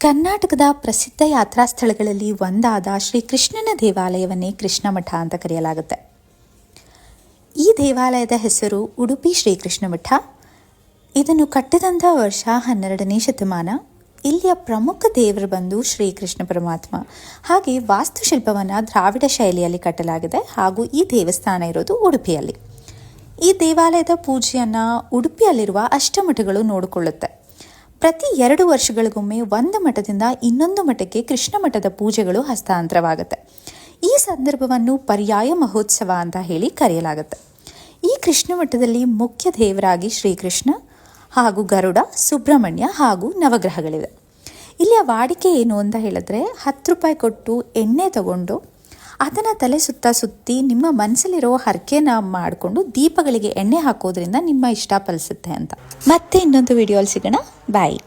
ಕರ್ನಾಟಕದ ಪ್ರಸಿದ್ಧ ಯಾತ್ರಾ ಸ್ಥಳಗಳಲ್ಲಿ ಒಂದಾದ ಶ್ರೀ ಕೃಷ್ಣನ ದೇವಾಲಯವನ್ನೇ ಕೃಷ್ಣ ಮಠ ಅಂತ ಕರೆಯಲಾಗುತ್ತೆ. ಈ ದೇವಾಲಯದ ಹೆಸರು ಉಡುಪಿ ಶ್ರೀಕೃಷ್ಣ ಮಠ. ಇದನ್ನು ಕಟ್ಟಿದಂಥ ವರ್ಷ 12ನೇ ಶತಮಾನ. ಇಲ್ಲಿಯ ಪ್ರಮುಖ ದೇವರು ಬಂದು ಶ್ರೀಕೃಷ್ಣ ಪರಮಾತ್ಮ. ಹಾಗೆ ವಾಸ್ತುಶಿಲ್ಪವನ್ನು ದ್ರಾವಿಡ ಶೈಲಿಯಲ್ಲಿ ಕಟ್ಟಲಾಗಿದೆ ಹಾಗೂ ಈ ದೇವಸ್ಥಾನ ಇರೋದು ಉಡುಪಿಯಲ್ಲಿ. ಈ ದೇವಾಲಯದ ಪೂಜೆಯನ್ನು ಉಡುಪಿಯಲ್ಲಿರುವ ಅಷ್ಟಮಠಗಳು ನೋಡಿಕೊಳ್ಳುತ್ತೆ. ಪ್ರತಿ 2 ವರ್ಷಗಳಿಗೊಮ್ಮೆ ಒಂದು ಮಠದಿಂದ ಇನ್ನೊಂದು ಮಠಕ್ಕೆ ಕೃಷ್ಣ ಮಠದ ಪೂಜೆಗಳು ಹಸ್ತಾಂತರವಾಗುತ್ತೆ. ಈ ಸಂದರ್ಭವನ್ನು ಪರ್ಯಾಯ ಮಹೋತ್ಸವ ಅಂತ ಹೇಳಿ ಕರೆಯಲಾಗುತ್ತೆ. ಈ ಕೃಷ್ಣ ಮಠದಲ್ಲಿ ಮುಖ್ಯ ದೇವರಾಗಿ ಶ್ರೀಕೃಷ್ಣ ಹಾಗೂ ಗರುಡ, ಸುಬ್ರಹ್ಮಣ್ಯ ಹಾಗೂ ನವಗ್ರಹಗಳಿವೆ. ಇಲ್ಲಿಯ ವಾಡಿಕೆ ಏನು ಅಂತ ಹೇಳಿದ್ರೆ 10 ರೂಪಾಯಿ ಕೊಟ್ಟು ಎಣ್ಣೆ ತಗೊಂಡು ಅದನ್ನು ತಲೆ ಸುತ್ತಿ ನಿಮ್ಮ ಮನಸ್ಸಲ್ಲಿರೋ ಹರಕೆನ ಮಾಡಿಕೊಂಡು ದೀಪಗಳಿಗೆ ಎಣ್ಣೆ ಹಾಕೋದ್ರಿಂದ ನಿಮ್ಮ ಇಷ್ಟ ಫಲಿಸುತ್ತೆ ಅಂತ. ಮತ್ತೆ ಇನ್ನೊಂದು ವಿಡಿಯೋಲಿ ಸಿಗೋಣ. ಬಾಯ್.